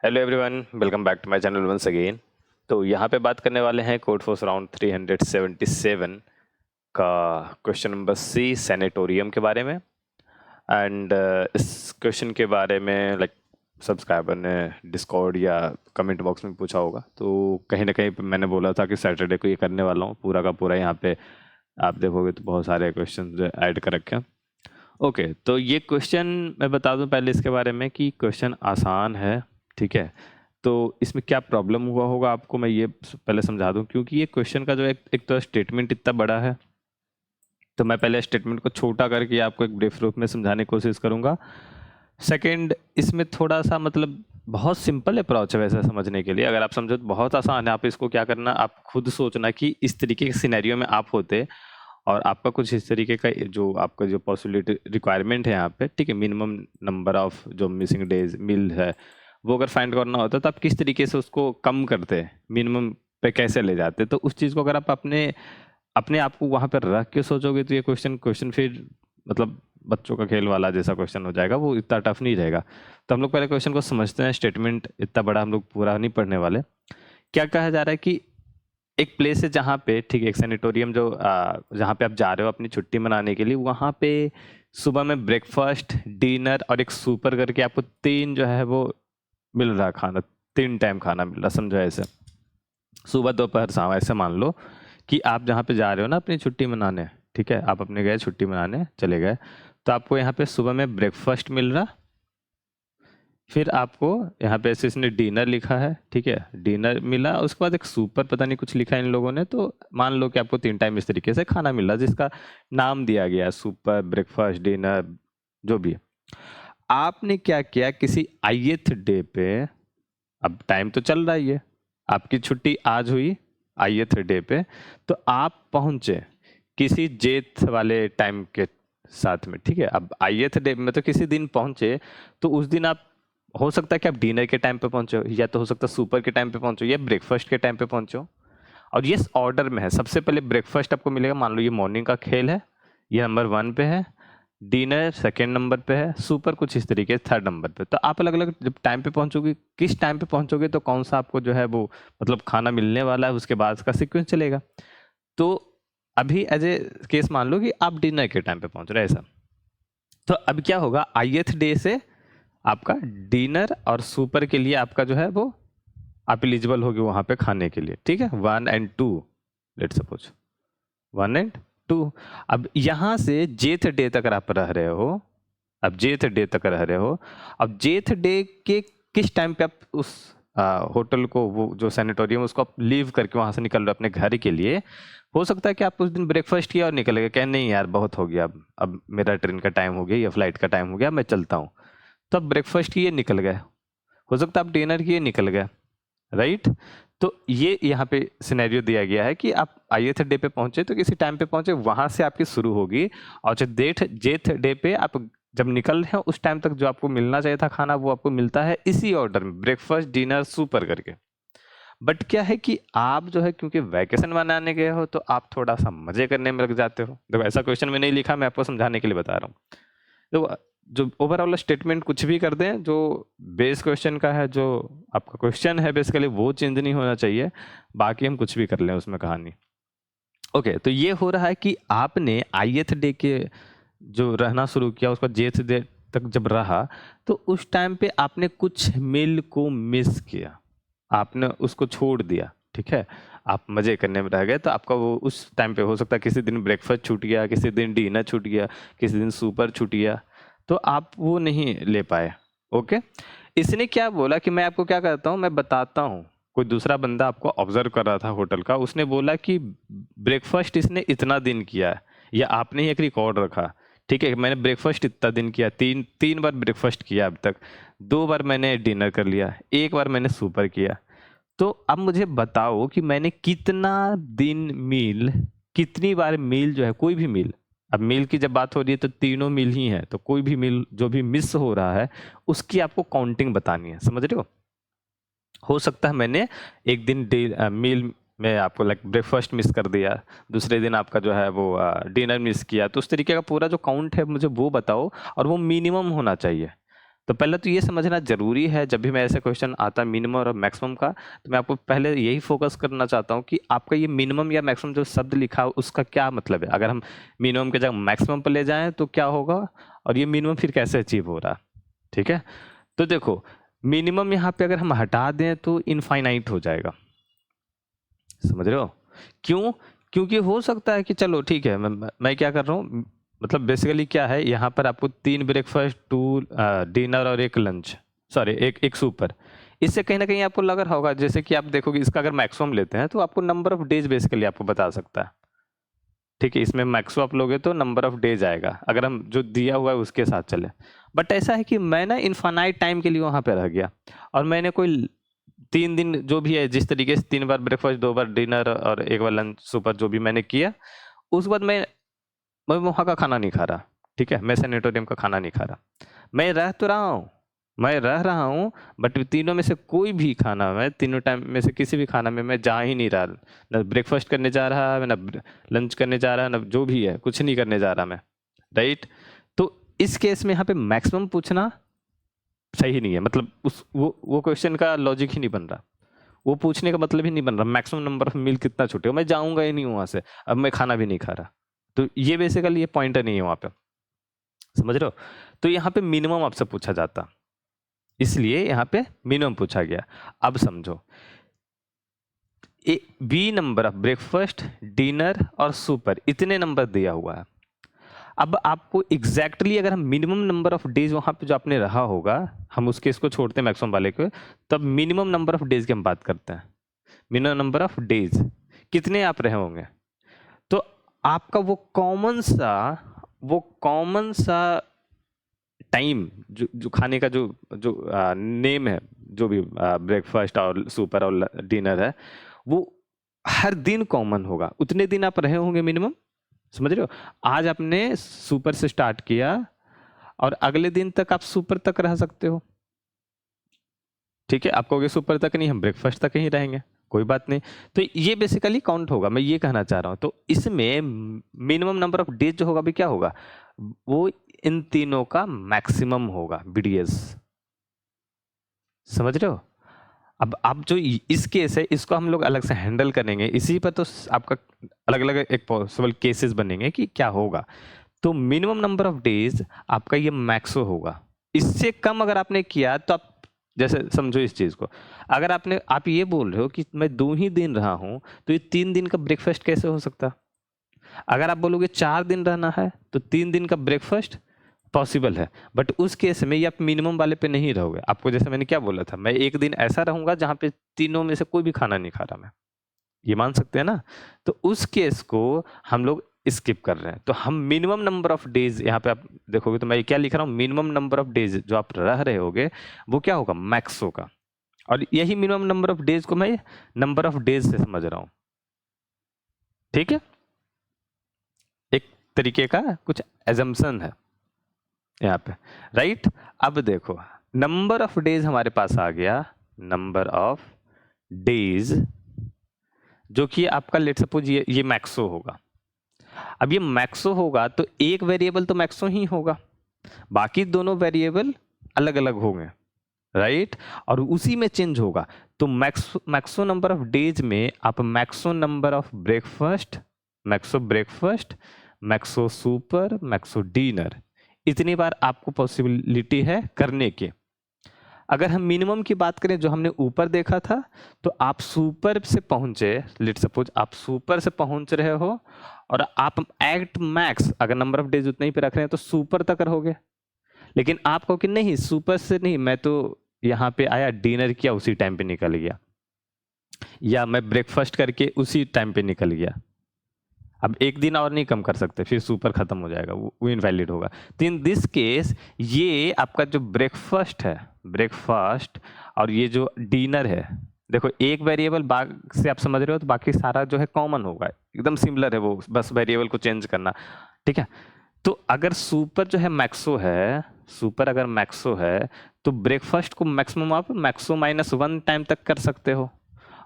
Hello everyone, welcome back to my channel once again. तो यहाँ पे बात करने वाले हैं कोड फोर्स राउंड 377 का क्वेश्चन नंबर सी सैनिटोरियम के बारे में। एंड इस क्वेश्चन के बारे में सब्सक्राइबर ने डिस्कॉर्ड या कमेंट बॉक्स में पूछा होगा, तो कहीं ना कहीं पे मैंने बोला था कि सैटरडे को ये करने वाला हूँ पूरा का पूरा। यहाँ पे आप देखोगे तो बहुत सारे क्वेश्चन ऐड कर रखे हैं। ओके, तो ये क्वेश्चन मैं बता दूं पहले इसके बारे में कि क्वेश्चन आसान है, ठीक है। तो इसमें क्या प्रॉब्लम हुआ होगा आपको मैं ये पहले समझा दूं, क्योंकि ये क्वेश्चन का जो एक तो स्टेटमेंट इतना बड़ा है, तो मैं पहले स्टेटमेंट को छोटा करके आपको एक ब्रीफ रूप में समझाने की कोशिश करूंगा। सेकंड, इसमें थोड़ा सा मतलब बहुत सिंपल अप्रोच है वैसे समझने के लिए। अगर आप समझो तो बहुत आसान है। आप इसको क्या करना, आप खुद सोचना कि इस तरीके के सिनेरियो में आप होते और आपका कुछ इस तरीके का जो आपका जो पॉसिबिलिटी रिक्वायरमेंट है यहाँ पे, ठीक है, मिनिमम नंबर ऑफ जो मिसिंग डेज मिल है वो अगर फाइंड करना होता तो आप किस तरीके से उसको कम करते, मिनिमम पे कैसे ले जाते। तो उस चीज़ को अगर आप अपने अपने आप को वहाँ पर रख के सोचोगे तो ये क्वेश्चन फिर मतलब बच्चों का खेल वाला जैसा क्वेश्चन हो जाएगा, वो इतना टफ नहीं रहेगा। तो हम लोग पहले क्वेश्चन को समझते हैं। स्टेटमेंट इतना बड़ा हम लोग पूरा नहीं पढ़ने वाले। क्या कहा जा रहा है कि एक प्लेस है जहाँ पे, ठीक है, एक सैनिटोरियम जो जहाँ पे आप जा रहे हो अपनी छुट्टी मनाने के लिए, वहाँ पे सुबह में ब्रेकफास्ट, डिनर और एक सुपर करके आपको तीन जो है वो मिल रहा खाना, 3 टाइम खाना मिल रहा, समझो ऐसे, सुबह दोपहर शाम। ऐसे मान लो कि आप जहाँ पे जा रहे हो ना अपनी छुट्टी मनाने, ठीक है, आप अपने गए छुट्टी मनाने चले गए, तो आपको यहाँ पे सुबह में ब्रेकफास्ट मिल रहा, फिर आपको यहाँ पे ऐसे इसने डिनर लिखा है, ठीक है, डिनर मिला, उसके बाद एक सुपर पता नहीं कुछ लिखा है इन लोगों ने। तो मान लो कि आपको 3 टाइम इस तरीके से खाना मिल रहा है जिसका नाम दिया गया सुपर, ब्रेकफास्ट, डिनर, जो भी है। आपने क्या किया, किसी आईएथ डे पे, अब टाइम तो चल रहा ही है, आपकी छुट्टी आज हुई आईएथ डे पे, तो आप पहुंचे किसी जेथ वाले टाइम के साथ में, ठीक है। अब आईएथ डे में तो किसी दिन पहुंचे, तो उस दिन आप, हो सकता है कि आप डिनर के टाइम पे पहुंचो, या तो हो सकता है सुपर के टाइम पे पहुंचो, या ब्रेकफास्ट के टाइम पे पहुंचो। और ये ऑर्डर में है, सबसे पहले ब्रेकफास्ट आपको मिलेगा, मान लो ये मॉर्निंग का खेल है, ये नंबर 1 पे है, डिनर सेकेंड नंबर पे है, सुपर कुछ इस तरीके से 3rd नंबर पे। तो आप अलग अलग जब टाइम पे पहुंचोगे, किस टाइम पे पहुंचोगे तो कौन सा आपको जो है वो मतलब खाना मिलने वाला है, उसके बाद का सीक्वेंस चलेगा। तो अभी एज ए केस मान लो कि आप डिनर के टाइम पे पहुंच रहे हैं ऐसा, तो अब क्या होगा, आईएथ डे से आपका डिनर और सुपर के लिए आपका जो है वो आप एलिजिबल होगे वहां पे खाने के लिए, ठीक है, 1 एंड 2, लेट सपोज 1 एंड 2। अब यहां से जेथ डे तक आप रह रहे हो, अब जेथ डे तक रह रहे हो, अब जेथ डे के किस टाइम पे आप उस होटल को, वो जो सैनिटोरियम, उसको आप लीव करके वहां से निकल रहे हो अपने घर के लिए। हो सकता है कि आप उस दिन ब्रेकफास्ट किया और निकल गए, कहें नहीं यार बहुत हो गया, अब मेरा ट्रेन का टाइम हो गया या फ्लाइट का टाइम हो गया, मैं चलता हूँ। तो आप ब्रेकफास्ट किए निकल गए, हो सकता है आप डिनर किए निकल गए, राइट। तो ये यहाँ पे सिनेरियो दिया गया है कि आप आईएथ डे पे पहुंचे तो किसी टाइम पे पहुंचे, वहां से आपकी शुरू होगी, और जो जेथ डे पे आप जब निकल रहे हो उस टाइम तक जो आपको मिलना चाहिए था खाना, वो आपको मिलता है इसी ऑर्डर में, ब्रेकफास्ट, डिनर, सुपर करके। बट क्या है कि आप जो है क्योंकि वैकेशन मनाने गए हो, तो आप थोड़ा सा मजे करने में लग जाते हो। देखो ऐसा क्वेश्चन में नहीं लिखा, मैं आपको समझाने के लिए बता रहा हूँ। तो जो ओवरऑल स्टेटमेंट कुछ भी कर दें, जो बेस क्वेश्चन का है, जो आपका क्वेश्चन है बेसिकली, वो चेंज नहीं होना चाहिए, बाकी हम कुछ भी कर लें उसमें कहानी। ओके, तो ये हो रहा है कि आपने आईएथ डे के जो रहना शुरू किया, उसका जेथ डे तक जब रहा, तो उस टाइम पे आपने कुछ मील को मिस किया, आपने उसको छोड़ दिया, ठीक है, आप मजे करने में रह गए। तो आपका वो उस टाइम पे हो सकता है किसी दिन ब्रेकफास्ट छूट गया, किसी दिन डिनर छूट गया, किसी दिन सुपर छूट गया, तो आप वो नहीं ले पाए। ओके, इसने क्या बोला कि मैं आपको क्या करता हूँ, मैं बताता हूँ। कोई दूसरा बंदा आपको ऑब्जर्व कर रहा था होटल का, उसने बोला कि ब्रेकफास्ट इसने इतना दिन किया है, या आपने ही एक रिकॉर्ड रखा, ठीक है, मैंने ब्रेकफास्ट इतना दिन किया, तीन तीन बार ब्रेकफास्ट किया अब तक, 2 बार मैंने डिनर कर लिया, 1 बार मैंने सुपर किया। तो अब मुझे बताओ कि मैंने कितना दिन मील, कितनी बार मील जो है, कोई भी मील, अब मील की जब बात हो रही है तो तीनों मील ही है, तो कोई भी मील जो भी मिस हो रहा है उसकी आपको काउंटिंग बतानी है, समझ रहे हो सकता है मैंने एक दिन मील में आपको लाइक ब्रेकफास्ट मिस कर दिया, दूसरे दिन आपका जो है वो डिनर मिस किया, तो उस तरीके का पूरा जो काउंट है मुझे वो बताओ, और वो मिनिमम होना चाहिए। तो पहले तो ये समझना जरूरी है, जब भी मैं ऐसे क्वेश्चन आता है मिनिमम और मैक्सिमम का, तो मैं आपको पहले यही फोकस करना चाहता हूँ कि आपका ये मिनिमम या मैक्सिमम जो शब्द लिखा है उसका क्या मतलब है। अगर हम मिनिमम के जगह मैक्सिमम पर ले जाएं तो क्या होगा, और ये मिनिमम फिर कैसे अचीव हो रहा है। ठीक है, तो देखो मिनिमम यहाँ पे अगर हम हटा दें तो इनफाइनाइट हो जाएगा, समझ रहे हो। क्यों? क्योंकि हो सकता है कि चलो ठीक है, मैं क्या कर रहा हूँ, मतलब बेसिकली क्या है, यहाँ पर आपको 3 ब्रेकफास्ट, 2 डिनर और 1 लंच, सॉरी एक सुपर। इससे कहीं ना कहीं आपको लग रहा होगा, जैसे कि आप देखोगे इसका अगर मैक्सिमम लेते हैं तो आपको नंबर ऑफ डेज बेसिकली आपको बता सकता है। ठीक है, इसमें मैक्सो आप लोगे तो नंबर ऑफ डेज आएगा, अगर हम जो दिया हुआ है उसके साथ चले। बट ऐसा है कि मैं ना इनफाइनाइट टाइम के लिए वहाँ पे रह गया, और मैंने कोई 3 दिन जो भी है जिस तरीके से 3 बार ब्रेकफास्ट, 2 बार डिनर और 1 बार लंच सुपर जो भी मैंने किया, उसके बाद मैं वहाँ का खाना नहीं खा रहा। ठीक है, मैं सैनिटोरियम का खाना नहीं खा रहा, मैं रह तो रहा हूँ, मैं रह रहा हूँ, बट तीनों में से कोई भी खाना, मैं तीनों टाइम में से किसी भी खाना में मैं जा ही नहीं रहा। न ब्रेकफास्ट करने जा रहा है, न लंच करने जा रहा है, न जो भी है कुछ नहीं करने जा रहा मैं, राइट। तो इस केस में यहाँ पे मैक्सिमम पूछना सही नहीं है, मतलब वो क्वेश्चन का लॉजिक ही नहीं बन रहा, वो पूछने का मतलब ही नहीं बन रहा। मैक्सिमम नंबर ऑफ मील कितना छूटे, मैं जाऊंगा ही नहीं वहां से, अब मैं खाना भी नहीं खा रहा। तो ये बेसिकली ये पॉइंटर नहीं है वहां पे, समझ रहे हो। तो यहाँ पे मिनिमम आपसे पूछा जाता, इसलिए यहाँ पे मिनिमम पूछा गया। अब समझो, B number of breakfast, dinner और सुपर, इतने नंबर दिया हुआ है। अब आपको एग्जैक्टली अगर हम मिनिमम नंबर ऑफ डेज वहां पे जो आपने रहा होगा, हम उसके इसको छोड़ते हैं मैक्सिमम वाले को, तब मिनिमम नंबर ऑफ डेज की हम बात करते हैं। मिनिमम नंबर ऑफ डेज कितने आप रहे होंगे, तो आपका वो कॉमन सा टाइम जो खाने का जो नेम है, जो भी ब्रेकफास्ट और सुपर और डिनर है, वो हर दिन कॉमन होगा, उतने दिन आप रहे होंगे मिनिमम, समझ रहे हो। आज आपने सुपर से स्टार्ट किया और अगले दिन तक आप सुपर तक रह सकते हो। ठीक है, आप कहोगे सुपर तक नहीं, हम ब्रेकफास्ट तक ही रहेंगे, कोई बात नहीं। तो ये बेसिकली काउंट होगा, मैं ये कहना चाह रहा हूं। तो इसमें मिनिमम नंबर ऑफ डेज जो होगा भी क्या होगा, वो इन तीनों का मैक्सिमम होगा, बीडीएस, समझ रहे हो। अब आप जो इस केस है इसको हम लोग अलग से हैंडल करेंगे, इसी पर तो आपका अलग अलग एक पॉसिबल केसेस बनेंगे कि क्या होगा। तो मिनिमम नंबर ऑफ डेज आपका ये मैक्सो होगा, इससे कम अगर आपने किया तो आप, जैसे समझो इस चीज को, अगर आप ये बोल रहे हो कि मैं 2 ही दिन रहा हूं, तो ये 3 दिन का ब्रेकफास्ट कैसे हो सकता। अगर आप बोलोगे 4 दिन रहना है तो 3 दिन का ब्रेकफास्ट पॉसिबल है, बट उस केस में ये आप मिनिमम वाले पे नहीं रहोगे। आपको जैसे मैंने क्या बोला था, मैं एक दिन ऐसा रहूंगा जहां पे तीनों में से कोई भी खाना नहीं खा रहा मैं, ये मान सकते हैं ना। तो उस केस को हम लोग स्किप कर रहे हैं। तो हम मिनिमम नंबर ऑफ डेज, यहाँ पे आप देखोगे तो मैं क्या लिख रहा हूँ, मिनिमम नंबर ऑफ डेज जो आप रह रहे होगे वो क्या होगा, मैक्स होगा। और यही मिनिमम नंबर ऑफ डेज को मैं नंबर ऑफ डेज से समझ रहा हूं। ठीक है, एक तरीके का कुछ एजम्पशन है यहाँ पे, राइट। अब देखो नंबर ऑफ डेज हमारे पास आ गया, नंबर ऑफ डेज जो कि आपका लेट सपोज ये मैक्सो होगा। अब ये मैक्सो होगा तो एक वेरिएबल तो मैक्सो ही होगा, बाकी दोनों वेरिएबल अलग अलग होंगे, राइट। और उसी में चेंज होगा। तो मैक्सो नंबर ऑफ डेज में आप Maxo number of breakfast, Maxo super, Maxo dinner, इतनी बार आपको पॉसिबिलिटी है करने की। अगर हम मिनिमम की बात करें जो हमने ऊपर देखा था, तो आप सुपर से पहुंचे, लेट सपोज आप सुपर से पहुंच रहे हो और आप एट मैक्स अगर नंबर ऑफ डेज उतने ही पे रख रहे हैं तो सुपर तक रहोगे। लेकिन आप कहो कि नहीं सुपर से नहीं, मैं तो यहाँ पे आया डिनर किया उसी टाइम पे निकल गया, या मैं ब्रेकफास्ट करके उसी टाइम पे निकल गया, अब एक दिन और नहीं कम कर सकते, फिर सुपर खत्म हो जाएगा, वो इनवैलिड होगा। तो इन दिस केस ये आपका जो ब्रेकफास्ट है, ब्रेकफास्ट और ये जो डिनर है, देखो एक वेरिएबल से आप समझ रहे हो तो बाकी सारा जो है कॉमन होगा, एकदम सिमिलर है वो, बस वेरिएबल को चेंज करना। ठीक है, तो अगर सुपर जो है मैक्सो है, सुपर अगर मैक्सो है तो ब्रेकफास्ट को मैक्सिमम आप मैक्सो -1 टाइम तक कर सकते हो,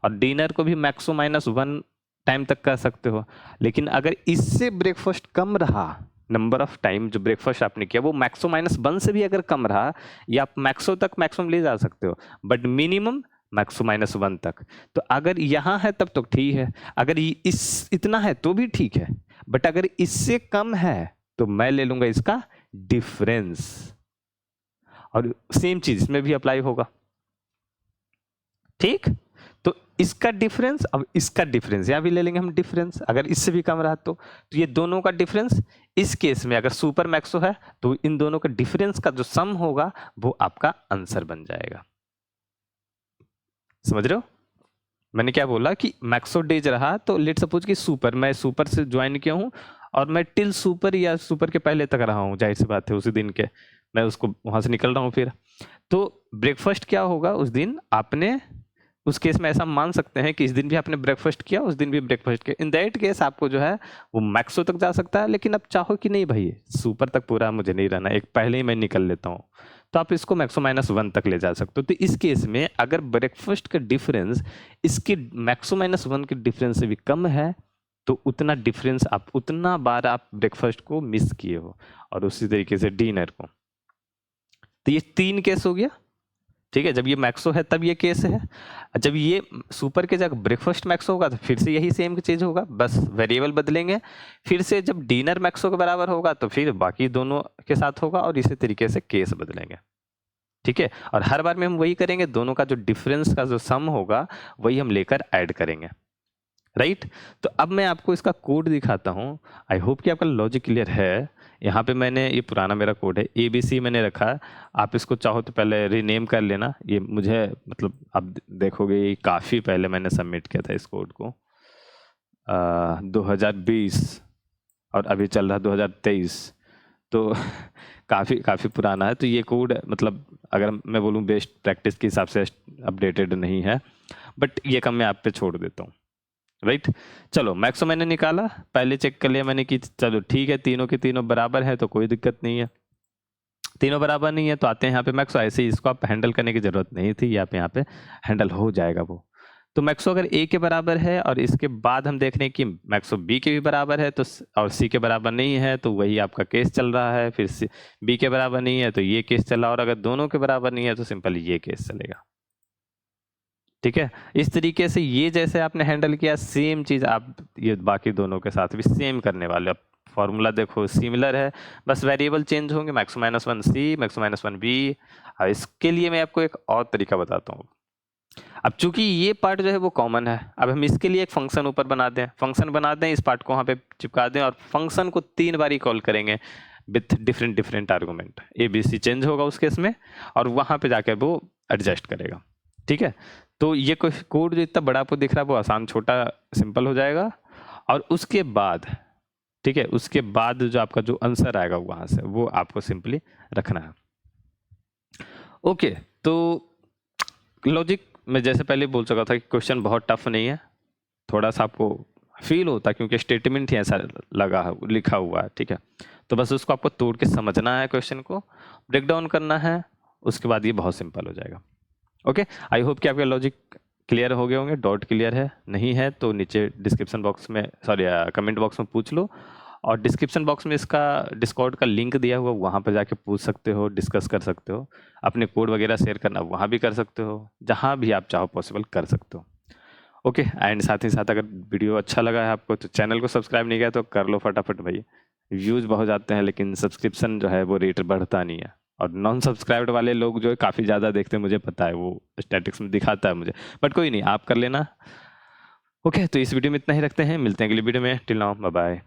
और डिनर को भी मैक्सो -1 टाइम तक कर सकते हो। लेकिन अगर इससे ब्रेकफास्ट कम रहा, नंबर ऑफ टाइम जो ब्रेकफास्ट आपने किया वो मैक्सो -1 से भी अगर कम रहा, या आप मैक्सो तक मैक्सिमम ले जा सकते हो, बट मिनिमम मैक्सो -1 तक। तो अगर यहाँ है तब तो ठीक है, अगर इस इतना है तो भी ठीक है, बट अगर इससे कम है तो मैं ले लूंगा इसका डिफरेंस। और सेम चीज इसमें भी अप्लाई होगा, ठीक। तो इसका डिफरेंस, अब इसका डिफरेंस यहां भी ले लेंगे हम डिफरेंस, अगर इससे भी कम रहा तो ये दोनों का डिफरेंस। इस केस में अगर सुपर मैक्सो है तो इन दोनों का डिफरेंस का जो सम होगा वो आपका आंसर बन जाएगा। समझ रहे हो मैंने क्या बोला कि मैक्सो डेज रहा तो लेट सपोज कि सुपर, मैं सुपर से ज्वाइन किया हूं और मैं टिल सुपर या सुपर के पहले तक रहा हूं, जाहिर सी बात है उसी दिन के मैं उसको वहां से निकल रहा हूं फिर। तो ब्रेकफास्ट क्या होगा उस दिन आपने, उस केस में ऐसा मान सकते हैं कि इस दिन भी आपने ब्रेकफास्ट किया, उस दिन भी ब्रेकफास्ट किया, इन दैट केस आपको जो है वो मैक्सो तक जा सकता है। लेकिन अब चाहो कि नहीं भाई सुपर तक पूरा मुझे नहीं रहना, एक पहले ही मैं निकल लेता हूँ, तो आप इसको मैक्सो -1 तक ले जा सकते हो। तो इस केस में अगर ब्रेकफास्ट का डिफरेंस इसके मैक्सो -1 के डिफरेंस से भी कम है तो उतना डिफरेंस आप, उतना बार आप ब्रेकफास्ट को मिस किए हो, और उसी तरीके से डिनर को। तो ये 3 केस हो गया, ठीक है। जब ये मैक्सो है तब ये केस है, जब ये सुपर के जगह ब्रेकफास्ट मैक्सो होगा तो फिर से यही सेम चीज होगा, बस वेरिएबल बदलेंगे। फिर से जब डिनर मैक्सो के बराबर होगा तो फिर बाकी दोनों के साथ होगा, और इसी तरीके से केस बदलेंगे, ठीक है। और हर बार में हम वही करेंगे, दोनों का जो डिफरेंस का जो सम होगा वही हम लेकर ऐड करेंगे, राइट। तो अब मैं आपको इसका कोड दिखाता हूँ। आई होप कि आपका लॉजिक क्लियर है। यहाँ पे मैंने, ये पुराना मेरा कोड है, ABC मैंने रखा है, आप इसको चाहो तो पहले रीनेम कर लेना। ये मुझे मतलब आप देखोगे ये काफ़ी पहले मैंने सबमिट किया था इस कोड को, 2020, और अभी चल रहा 2023, तो काफ़ी पुराना है। तो ये कोड मतलब अगर मैं बोलूँ बेस्ट प्रैक्टिस के हिसाब से अपडेटेड नहीं है, बट ये काम मैं आप पे छोड़ देता हूँ, राइट। चलो मैक्सो मैंने निकाला, पहले चेक कर लिया मैंने कि चलो ठीक है तीनों के तीनों बराबर है तो कोई दिक्कत नहीं है, तीनों बराबर नहीं है तो आते हैं यहाँ पे मैक्सो। ऐसे ही इसको आप हैंडल करने की जरूरत नहीं थी, आप यहाँ पे हैंडल हो जाएगा वो। तो मैक्सो अगर A के बराबर है और इसके बाद हम देख रहे हैं कि मैक्सो B के भी बराबर है तो, और C के बराबर नहीं है तो वही आपका केस चल रहा है, फिर B के बराबर नहीं है तो ये केस चला, और अगर दोनों के बराबर नहीं है तो सिंपल ये केस चलेगा, ठीक है। इस तरीके से ये जैसे आपने हैंडल किया सेम चीज आप ये बाकी दोनों के साथ भी सेम करने वाले। अब फॉर्मूला देखो सिमिलर है, बस वेरिएबल चेंज होंगे, मैक्सो -1 C, मैक्सो -1 B। इसके लिए मैं आपको एक और तरीका बताता हूँ। अब चूंकि ये पार्ट जो है वो कॉमन है, अब हम इसके लिए एक फंक्शन ऊपर बना दें, फंक्शन बना दें, इस पार्ट को वहाँ पे चिपका दें और फंक्शन को 3 बार कॉल करेंगे with different argument. ABC change होगा उस केस में और वहाँ पे जाकर वो एडजस्ट करेगा, ठीक है। तो ये कोड जो इतना बड़ा आपको दिख रहा है वो आसान, छोटा, सिंपल हो जाएगा। और उसके बाद, ठीक है, उसके बाद जो आपका जो आंसर आएगा वहाँ से वो आपको सिंपली रखना है। ओके, तो लॉजिक मैं जैसे पहले बोल चुका था कि क्वेश्चन बहुत टफ नहीं है, थोड़ा सा आपको फील होता है क्योंकि स्टेटमेंट ही ऐसा लगा है, लिखा हुआ है, ठीक है। तो बस उसको आपको तोड़ के समझना है, क्वेश्चन को ब्रेक डाउन करना है, उसके बाद ये बहुत सिंपल हो जाएगा। ओके, आई होप कि आपके लॉजिक क्लियर हो गए होंगे। डाउट क्लियर है, नहीं है तो नीचे डिस्क्रिप्शन बॉक्स में, सॉरी कमेंट बॉक्स में पूछ लो, और डिस्क्रिप्शन बॉक्स में इसका डिस्कॉर्ड का लिंक दिया हुआ, वहाँ पर जाके पूछ सकते हो, डिस्कस कर सकते हो, अपने कोड वगैरह शेयर करना वहाँ भी कर सकते हो, जहाँ भी आप चाहो पॉसिबल कर सकते हो। ओके, एंड साथ ही साथ अगर वीडियो अच्छा लगा है आपको तो चैनल को सब्सक्राइब नहीं किया तो कर लो फटाफट भाई। व्यूज़ बहुत जाते हैं लेकिन सब्सक्रिप्शन जो है वो रेट बढ़ता नहीं है, और नॉन सब्सक्राइब्ड वाले लोग जो है काफ़ी ज़्यादा देखते हैं, मुझे पता है, वो स्टैटिक्स में दिखाता है मुझे, बट कोई नहीं, आप कर लेना। ओके, तो इस वीडियो में इतना ही रखते हैं, मिलते हैं अगली वीडियो में। Till now, bye bye.